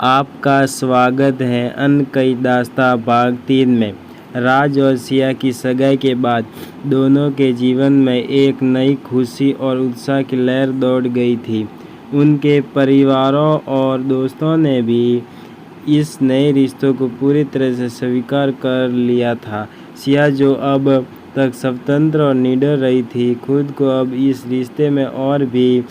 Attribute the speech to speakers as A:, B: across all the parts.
A: आपका स्वागत है अन कई दास्तां भाग 3 में। राज और सिया की सगाई के बाद दोनों के जीवन में एक नई खुशी और उत्साह की लहर दौड़ गई थी। उनके परिवारों और दोस्तों ने भी इस नए रिश्तों को पूरी तरह से स्वीकार कर लिया था। सिया जो अब तक स्वतंत्र और निडर रही थी, खुद को अब इस रिश्ते में और भी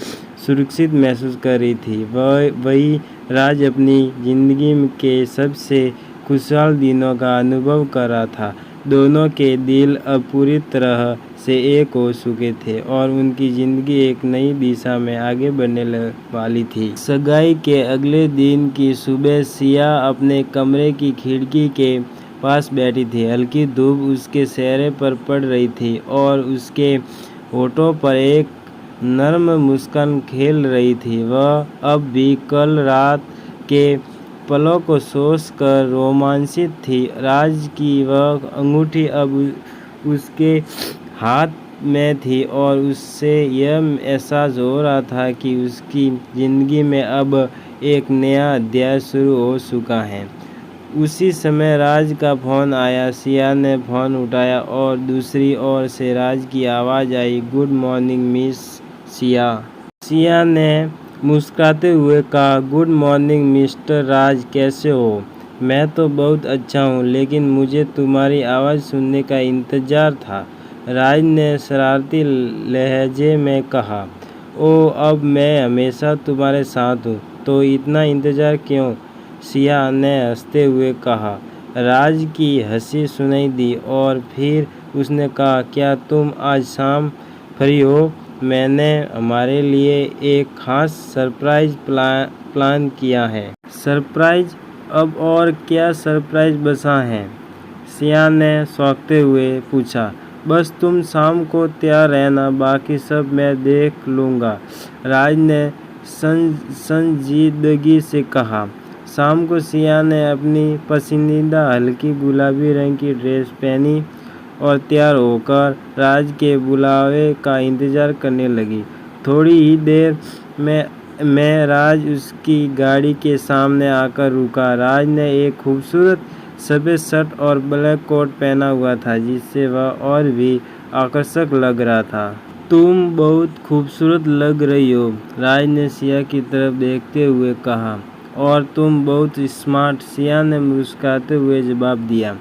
A: सुरक्षित महसूस कर रही थी। वही राज अपनी ज़िंदगी के सबसे खुशहाल दिनों का अनुभव कर रहा था। दोनों के दिल अब पूरी तरह से एक हो चुके थे और उनकी ज़िंदगी एक नई दिशा में आगे बढ़ने वाली थी। सगाई के अगले दिन की सुबह सिया अपने कमरे की खिड़की के पास बैठी थी। हल्की धूप उसके चेहरे पर पड़ रही थी और उसके होठों पर एक नर्म मुस्कान खेल रही थी। वह अब भी कल रात के पलों को सोच कर रोमांचित थी। राज की वह अंगूठी अब उसके हाथ में थी और उससे यह एहसास हो रहा था कि उसकी ज़िंदगी में अब एक नया अध्याय शुरू हो चुका है। उसी समय राज का फ़ोन आया। सिया ने फ़ोन उठाया और दूसरी ओर से राज की आवाज़ आई, good morning miss Siya. Siya ने मुस्कुराते हुए कहा, गुड मॉर्निंग मिस्टर राज, कैसे हो? मैं तो बहुत अच्छा हूँ, लेकिन मुझे तुम्हारी आवाज़ सुनने का इंतज़ार था। राज ने शरारती लहजे में कहा, ओह, अब मैं हमेशा तुम्हारे साथ हूँ, तो इतना इंतज़ार क्यों? सिया ने हंसते हुए कहा। राज की हंसी सुनाई दी और फिर उसने कहा, क्या तुम आज शाम फ्री हो? मैंने हमारे लिए एक ख़ास सरप्राइज़ प्लान किया है। सरप्राइज़? अब और क्या सरप्राइज़ बचा है? सिया ने चौंकते हुए पूछा। बस तुम शाम को तैयार रहना, बाकी सब मैं देख लूँगा, राज ने संजीदगी से कहा। शाम को सिया ने अपनी पसंदीदा हल्की गुलाबी रंग की ड्रेस पहनी और तैयार होकर राज के बुलावे का इंतज़ार करने लगी। थोड़ी ही देर में राज उसकी गाड़ी के सामने आकर रुका। राज ने एक खूबसूरत सफ़ेद शर्ट और ब्लैक कोट पहना हुआ था, जिससे वह और भी आकर्षक लग रहा था। तुम बहुत खूबसूरत लग रही हो, राज ने सिया की तरफ देखते हुए कहा। और तुम बहुत स्मार्ट, सिया ने मुस्कुराते हुए जवाब दिया।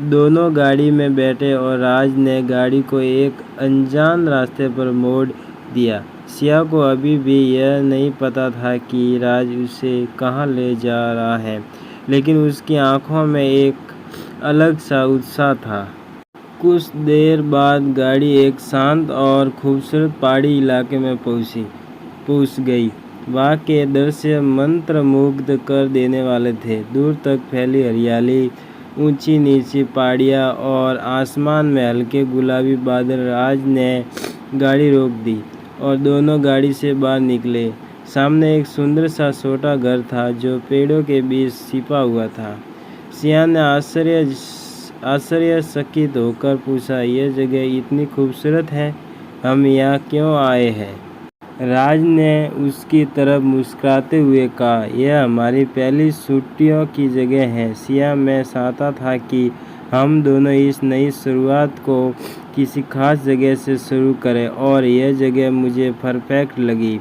A: दोनों गाड़ी में बैठे और राज ने गाड़ी को एक अनजान रास्ते पर मोड़ दिया। सिया को अभी भी यह नहीं पता था कि राज उसे कहाँ ले जा रहा है, लेकिन उसकी आंखों में एक अलग सा उत्साह था। कुछ देर बाद गाड़ी एक शांत और खूबसूरत पहाड़ी इलाके में पहुंच गई। वहाँ के दृश्य मंत्रमुग्ध कर देने वाले थे। दूर तक फैली हरियाली, ऊंची नीची पहाड़ियाँ और आसमान में हल्के गुलाबी बादल। राज ने गाड़ी रोक दी और दोनों गाड़ी से बाहर निकले। सामने एक सुंदर सा छोटा घर था जो पेड़ों के बीच छिपा हुआ था। सिया ने आश्चर्यचकित होकर पूछा, यह जगह इतनी खूबसूरत है, हम यहाँ क्यों आए हैं? राज ने उसकी तरफ मुस्कुराते हुए कहा, यह हमारी पहली छुट्टियों की जगह है। सिया, मैं चाहता था कि हम दोनों इस नई शुरुआत को किसी खास जगह से शुरू करें और यह जगह मुझे परफेक्ट लगी।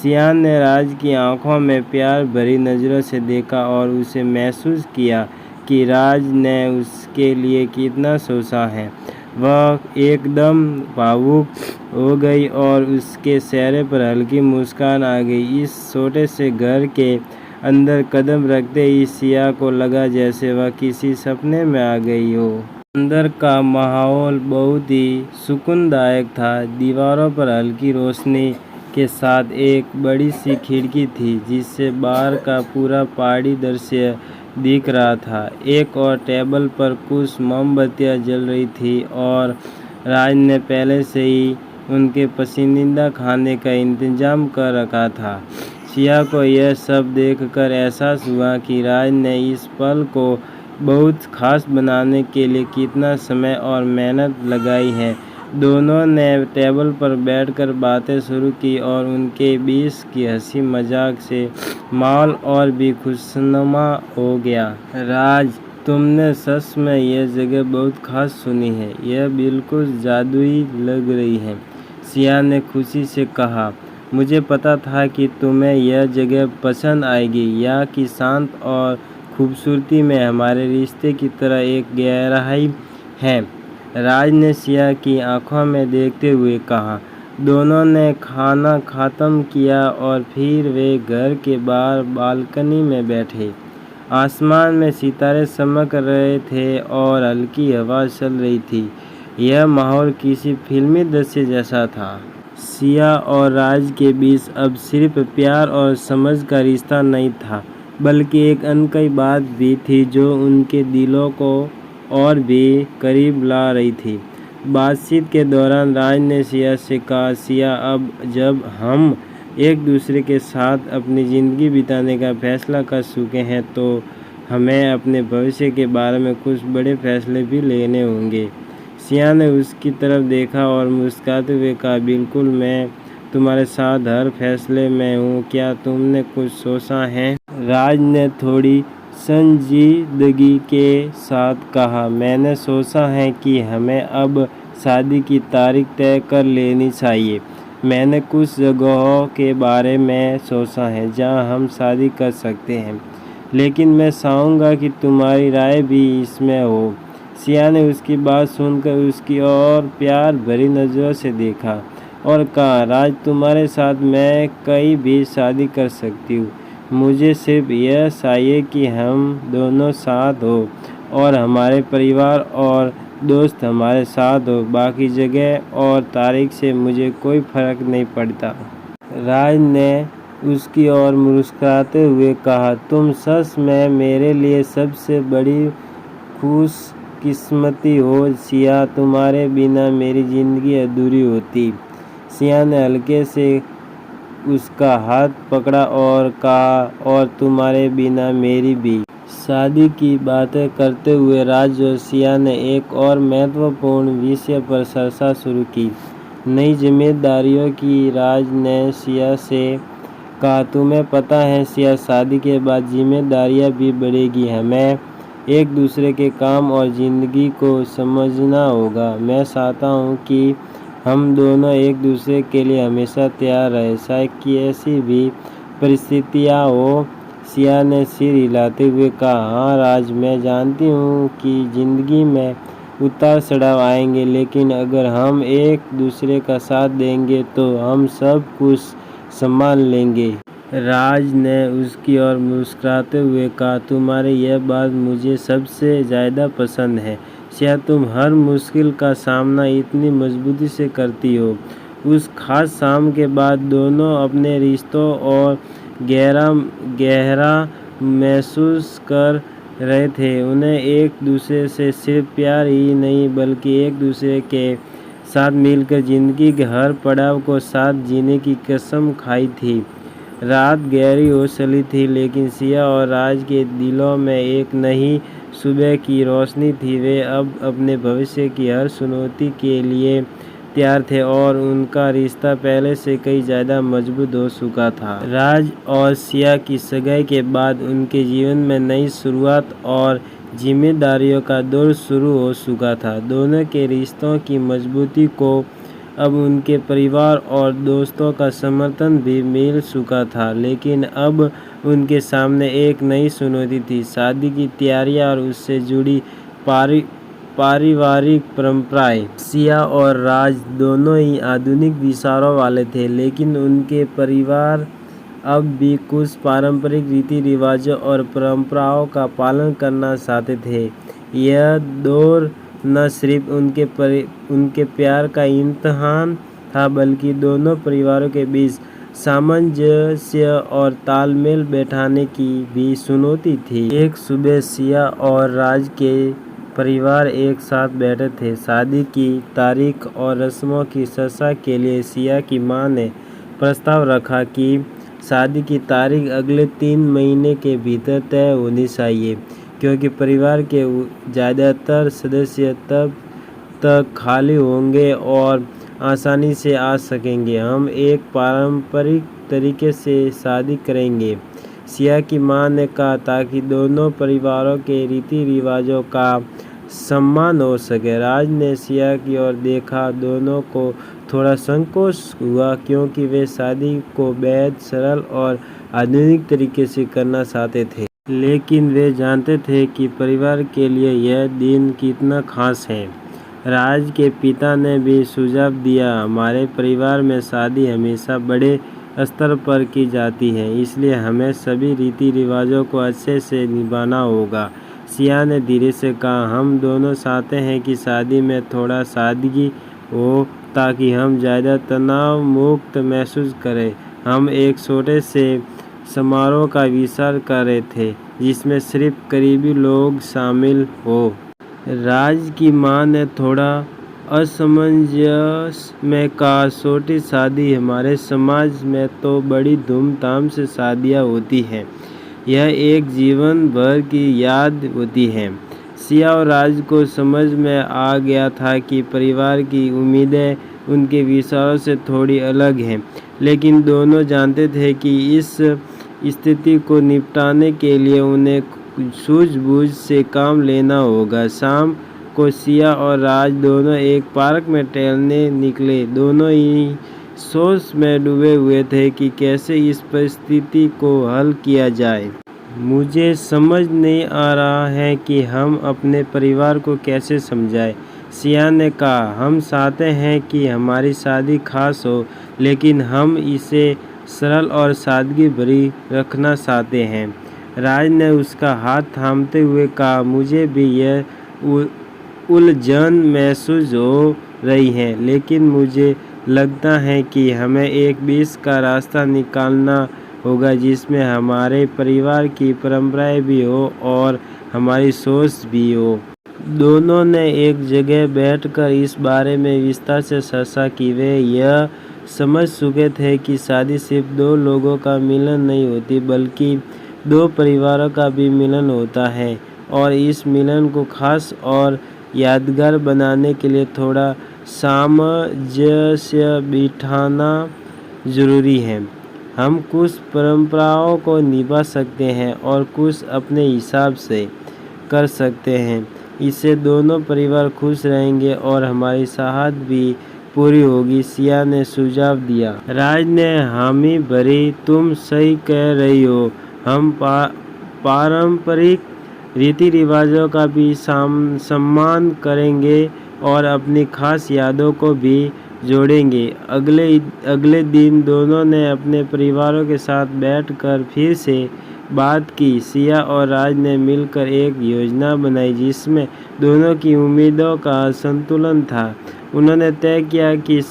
A: सिया ने राज की आंखों में प्यार भरी नज़रों से देखा और उसे महसूस किया कि राज ने उसके लिए कितना सोचा है। वह एकदम भावुक हो गई और उसके चेहरे पर हल्की मुस्कान आ गई। इस छोटे से घर के अंदर कदम रखते ही सिया को लगा जैसे वह किसी सपने में आ गई हो। अंदर का माहौल बहुत ही सुकूनदायक था। दीवारों पर हल्की रोशनी के साथ एक बड़ी सी खिड़की थी, जिससे बाहर का पूरा पहाड़ी दृश्य दिख रहा था। एक और टेबल पर कुछ मोमबत्तियाँ जल रही थी और राज ने पहले से ही उनके पसंदीदा खाने का इंतजाम कर रखा था। सिया को यह सब देखकर एहसास हुआ कि राज ने इस पल को बहुत खास बनाने के लिए कितना समय और मेहनत लगाई है। दोनों ने टेबल पर बैठकर बातें शुरू की और उनके बीच की हंसी मजाक से माहौल और भी खुशनुमा हो गया। राज, तुमने सच में यह जगह बहुत खास सुनी है। यह बिल्कुल जादुई लग रही है। सिया ने खुशी से कहा, मुझे पता था कि तुम्हें यह जगह पसंद आएगी। यहाँ की शांत और खूबसूरती में हमारे रिश्ते की तरह एक गहराई है। राज ने सिया की आंखों में देखते हुए कहा। दोनों ने खाना ख़त्म किया और फिर वे घर के बाहर बालकनी में बैठे। आसमान में सितारे चमक रहे थे और हल्की हवा चल रही थी। यह माहौल किसी फिल्मी दृश्य जैसा था। सिया और राज के बीच अब सिर्फ प्यार और समझ का रिश्ता नहीं था, बल्कि एक अनकही बात भी थी जो उनके दिलों को और भी करीब ला रही थी। बातचीत के दौरान राज ने सिया से कहा, सिया, अब जब हम एक दूसरे के साथ अपनी ज़िंदगी बिताने का फैसला कर चुके हैं तो हमें अपने भविष्य के बारे में कुछ बड़े फैसले भी लेने होंगे। सिया ने उसकी तरफ देखा और मुस्कुराते हुए कहा, बिल्कुल, मैं तुम्हारे साथ हर फैसले में हूँ। क्या तुमने कुछ सोचा है? राज ने थोड़ी संजीदगी के साथ कहा, मैंने सोचा है कि हमें अब शादी की तारीख तय कर लेनी चाहिए। मैंने कुछ जगहों के बारे में सोचा है जहाँ हम शादी कर सकते हैं, लेकिन मैं चाहूँगा कि तुम्हारी राय भी इसमें हो। सिया ने उसकी बात सुनकर उसकी ओर प्यार भरी नज़रों से देखा और कहा, राज, तुम्हारे साथ मैं कहीं भी शादी कर सकती हूँ। मुझे सिर्फ यह चाहिए कि हम दोनों साथ हो और हमारे परिवार और दोस्त हमारे साथ हो। बाकी जगह और तारीख से मुझे कोई फ़र्क नहीं पड़ता। राज ने उसकी ओर मुस्कुराते हुए कहा, तुम सच में मेरे लिए सबसे बड़ी खुशकिस्मती हो। सिया, तुम्हारे बिना मेरी ज़िंदगी अधूरी होती। सिया ने हल्के से उसका हाथ पकड़ा और कहा, और तुम्हारे बिना मेरी भी। शादी की बातें करते हुए राज और सिया ने एक और महत्वपूर्ण विषय पर चर्चा शुरू की, नई जिम्मेदारियों की। राज ने सिया से कहा, तुम्हें पता है सिया, शादी के बाद जिम्मेदारियां भी बढ़ेगी। हमें एक दूसरे के काम और ज़िंदगी को समझना होगा। मैं चाहता हूँ कि हम दोनों एक दूसरे के लिए हमेशा तैयार रहें, चाहे कैसी भी परिस्थितियाँ हो। सिया ने सिर हिलाते हुए कहा, हाँ राज, मैं जानती हूँ कि ज़िंदगी में उतार चढ़ाव आएंगे, लेकिन अगर हम एक दूसरे का साथ देंगे तो हम सब कुछ संभाल लेंगे। राज ने उसकी ओर मुस्कुराते हुए कहा, तुम्हारी यह बात मुझे सबसे ज़्यादा पसंद है। सिया, तुम हर मुश्किल का सामना इतनी मजबूती से करती हो। उस खास शाम के बाद दोनों अपने रिश्तों और गहरा महसूस कर रहे थे। उन्हें एक दूसरे से सिर्फ प्यार ही नहीं, बल्कि एक दूसरे के साथ मिलकर ज़िंदगी के हर पड़ाव को साथ जीने की कसम खाई थी। रात गहरी हो चली थी, लेकिन सिया और राज के दिलों में एक नई सुबह की रोशनी थी। वे अब अपने भविष्य की हर चुनौती के लिए तैयार थे और उनका रिश्ता पहले से कहीं ज़्यादा मजबूत हो चुका था। राज और सिया की सगाई के बाद उनके जीवन में नई शुरुआत और जिम्मेदारियों का दौर शुरू हो चुका था। दोनों के रिश्तों की मजबूती को अब उनके परिवार और दोस्तों का समर्थन भी मिल चुका था, लेकिन अब उनके सामने एक नई चुनौती थी, शादी की तैयारियां और उससे जुड़ी पारिवारिक परंपराएं। सिया और राज दोनों ही आधुनिक विचारों वाले थे, लेकिन उनके परिवार अब भी कुछ पारंपरिक रीति रिवाजों और परंपराओं का पालन करना चाहते थे। यह दौर न सिर्फ उनके प्यार का इम्तिहान था, बल्कि दोनों परिवारों के बीच सामंजस्य और तालमेल बैठाने की भी चुनौती थी। एक सुबह सिया और राज के परिवार एक साथ बैठे थे। शादी की तारीख और रस्मों की चर्चा के लिए सिया की मां ने प्रस्ताव रखा कि शादी की तारीख अगले 3 महीने के भीतर तय होनी चाहिए, क्योंकि परिवार के ज़्यादातर सदस्य तब तक खाली होंगे और आसानी से आ सकेंगे। हम एक पारंपरिक तरीके से शादी करेंगे, सिया की मां ने कहा, ताकि दोनों परिवारों के रीति रिवाजों का सम्मान हो सके। राज ने सिया की ओर देखा। दोनों को थोड़ा संकोच हुआ क्योंकि वे शादी को बेहद सरल और आधुनिक तरीके से करना चाहते थे, लेकिन वे जानते थे कि परिवार के लिए यह दिन कितना खास है। राज के पिता ने भी सुझाव दिया, हमारे परिवार में शादी हमेशा बड़े स्तर पर की जाती है, इसलिए हमें सभी रीति रिवाजों को अच्छे से निभाना होगा। सिया ने धीरे से कहा, हम दोनों चाहते हैं कि शादी में थोड़ा सादगी हो ताकि हम ज़्यादा तनाव मुक्त महसूस करें। हम एक छोटे से समारोह का विचार कर रहे थे जिसमें सिर्फ करीबी लोग शामिल हो। राज की मां ने थोड़ा असमंजस में कहा, छोटी शादी, हमारे समाज में तो बड़ी धूमधाम से शादियां होती हैं, यह एक जीवन भर की याद होती है। सिया और राज को समझ में आ गया था कि परिवार की उम्मीदें उनके विचारों से थोड़ी अलग हैं, लेकिन दोनों जानते थे कि इस स्थिति को निपटाने के लिए उन्हें सूझबूझ से काम लेना होगा। शाम को सिया और राज दोनों एक पार्क में टहलने निकले। दोनों ही सोच में डूबे हुए थे कि कैसे इस परिस्थिति को हल किया जाए। मुझे समझ नहीं आ रहा है कि हम अपने परिवार को कैसे समझाएं, सिया ने कहा। हम चाहते हैं कि हमारी शादी खास हो, लेकिन हम इसे सरल और सादगी भरी रखना चाहते हैं। राज ने उसका हाथ थामते हुए कहा, मुझे भी यह उलझन महसूस हो रही है, लेकिन मुझे लगता है कि हमें एक बीच का रास्ता निकालना होगा जिसमें हमारे परिवार की परंपराएं भी हो और हमारी सोच भी हो। दोनों ने एक जगह बैठकर इस बारे में विस्तार से चर्चा की। वे यह समझ चुके थे कि शादी सिर्फ दो लोगों का मिलन नहीं होती, बल्कि दो परिवारों का भी मिलन होता है, और इस मिलन को खास और यादगार बनाने के लिए थोड़ा सामंजस्य बिठाना जरूरी है। हम कुछ परंपराओं को निभा सकते हैं और कुछ अपने हिसाब से कर सकते हैं। इससे दोनों परिवार खुश रहेंगे और हमारी चाहत भी पूरी होगी, सिया ने सुझाव दिया। राज ने हामी भरी, तुम सही कह रही हो। हम पारंपरिक रीति रिवाजों का भी सम्मान करेंगे और अपनी खास यादों को भी जोड़ेंगे। अगले दिन दोनों ने अपने परिवारों के साथ बैठकर फिर से बात की। सिया और राज ने मिलकर एक योजना बनाई जिसमें दोनों की उम्मीदों का संतुलन था। उन्होंने तय किया कि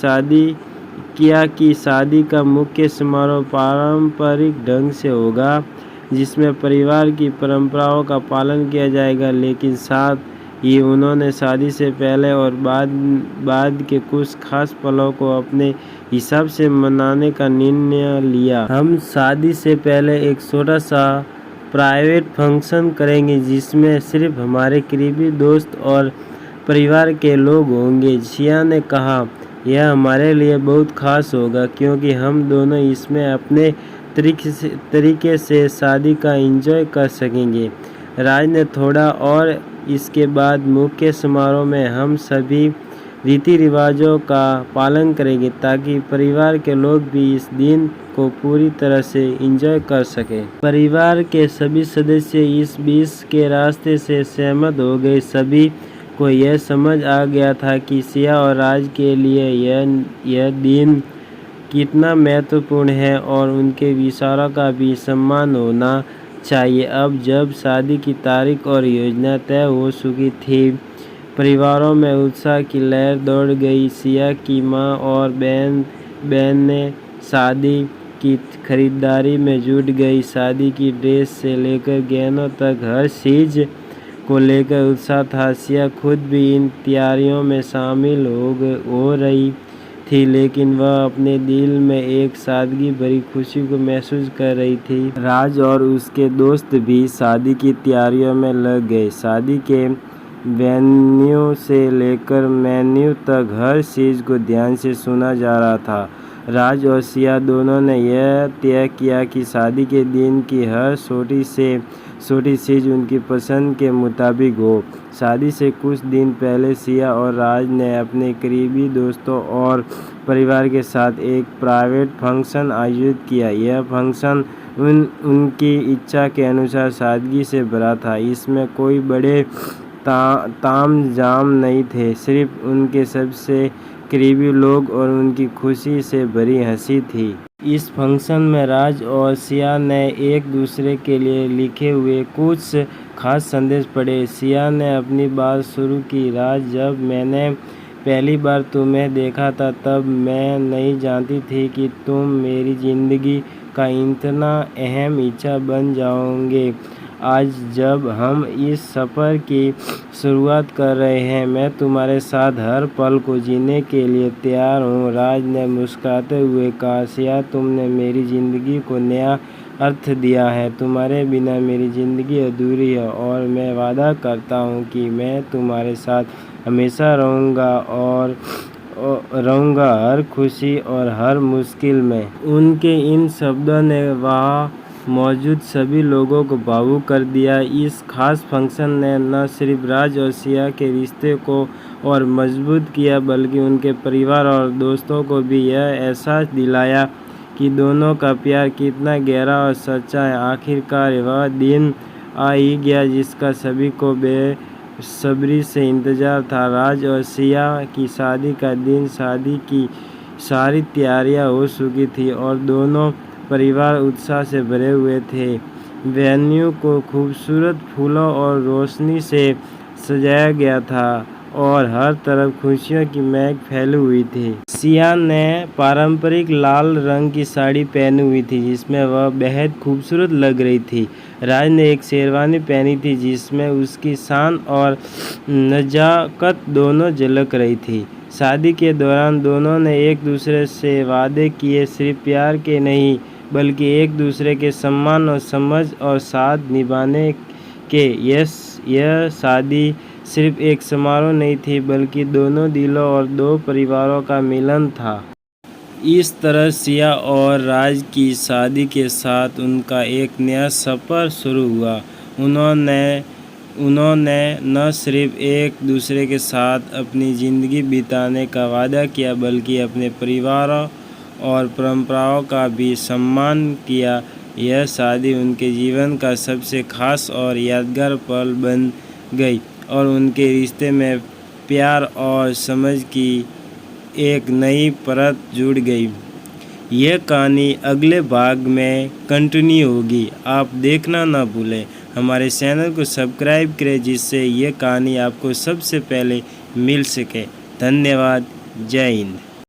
A: शादी का मुख्य समारोह पारंपरिक ढंग से होगा, जिसमें परिवार की परंपराओं का पालन किया जाएगा, लेकिन साथ ही उन्होंने शादी से पहले और बाद के कुछ खास पलों को अपने हिसाब से मनाने का निर्णय लिया। हम शादी से पहले एक छोटा सा प्राइवेट फंक्शन करेंगे जिसमें सिर्फ हमारे करीबी दोस्त और परिवार के लोग होंगे, सिया ने कहा। यह हमारे लिए बहुत खास होगा क्योंकि हम दोनों इसमें अपने तरीके से शादी का एंजॉय कर सकेंगे। राज ने थोड़ा और इसके बाद मुख्य समारोह में हम सभी रीति रिवाजों का पालन करेंगे ताकि परिवार के लोग भी इस दिन को पूरी तरह से एंजॉय कर सकें। परिवार के सभी सदस्य इस बीच के रास्ते से सहमत हो गए। सभी को यह समझ आ गया था कि सिया और राज के लिए यह दिन कितना महत्वपूर्ण है और उनके विचारों का भी सम्मान होना चाहिए। अब जब शादी की तारीख और योजना तय हो चुकी थी, परिवारों में उत्साह की लहर दौड़ गई। सिया की मां और बहन ने शादी की खरीदारी में जुट गई। शादी की ड्रेस से लेकर गहनों तक हर चीज़ को लेकर उत्साह था। सिया खुद भी इन तैयारियों में शामिल हो रही थी, लेकिन वह अपने दिल में एक सादगी भरी खुशी को महसूस कर रही थी। राज और उसके दोस्त भी शादी की तैयारियों में लग गए। शादी के वेन्यू से लेकर मेन्यू तक हर चीज़ को ध्यान से सुना जा रहा था। राज और सिया दोनों ने यह तय किया कि शादी के दिन की हर छोटी से छोटी चीज़ उनकी पसंद के मुताबिक हो। शादी से कुछ दिन पहले सिया और राज ने अपने करीबी दोस्तों और परिवार के साथ एक प्राइवेट फंक्शन आयोजित किया। यह फंक्शन उनकी इच्छा के अनुसार सादगी से भरा था। इसमें कोई बड़े ताम झाम नहीं थे, सिर्फ उनके सबसे करीबी लोग और उनकी खुशी से भरी हंसी थी। इस फंक्शन में राज और सिया ने एक दूसरे के लिए लिखे हुए कुछ खास संदेश पढ़े। सिया ने अपनी बात शुरू की, राज, जब मैंने पहली बार तुम्हें देखा था तब मैं नहीं जानती थी कि तुम मेरी ज़िंदगी का इतना अहम हिस्सा बन जाओगे। आज जब हम इस सफ़र की शुरुआत कर रहे हैं, मैं तुम्हारे साथ हर पल को जीने के लिए तैयार हूँ। राज ने मुस्कुराते हुए कहा, सिया, तुमने मेरी ज़िंदगी को नया अर्थ दिया है। तुम्हारे बिना मेरी ज़िंदगी अधूरी है और मैं वादा करता हूँ कि मैं तुम्हारे साथ हमेशा रहूँगा हर खुशी और हर मुश्किल में। उनके इन शब्दों ने वहाँ मौजूद सभी लोगों को भावुक कर दिया। इस खास फंक्शन ने न सिर्फ राज और सिया के रिश्ते को और मजबूत किया, बल्कि उनके परिवार और दोस्तों को भी यह एहसास दिलाया कि दोनों का प्यार कितना गहरा और सच्चा है। आखिरकार वह दिन आ ही गया जिसका सभी को बेसब्री से इंतज़ार था। राज और सिया की शादी का दिन। शादी की सारी तैयारियां हो चुकी थी और दोनों परिवार उत्साह से भरे हुए थे। वेन्यू को खूबसूरत फूलों और रोशनी से सजाया गया था और हर तरफ खुशियों की महक फैली हुई थी। सिया ने पारंपरिक लाल रंग की साड़ी पहनी हुई थी जिसमें वह बेहद खूबसूरत लग रही थी। राज ने एक शेरवानी पहनी थी जिसमें उसकी शान और नज़ाकत दोनों झलक रही थी। शादी के दौरान दोनों ने एक दूसरे से वादे किए, सिर्फ प्यार के नहीं बल्कि एक दूसरे के सम्मान और समझ और साथ निभाने के। यह शादी सिर्फ एक समारोह नहीं थी बल्कि दोनों दिलों और दो परिवारों का मिलन था। इस तरह सिया और राज की शादी के साथ उनका एक नया सफ़र शुरू हुआ। उन्होंने न सिर्फ एक दूसरे के साथ अपनी ज़िंदगी बिताने का वादा किया बल्कि अपने परिवारों और परंपराओं का भी सम्मान किया। यह शादी उनके जीवन का सबसे खास और यादगार पल बन गई और उनके रिश्ते में प्यार और समझ की एक नई परत जुड़ गई। यह कहानी अगले भाग में कंटिन्यू होगी, आप देखना ना भूलें। हमारे चैनल को सब्सक्राइब करें जिससे यह कहानी आपको सबसे पहले मिल सके। धन्यवाद। जय हिंद।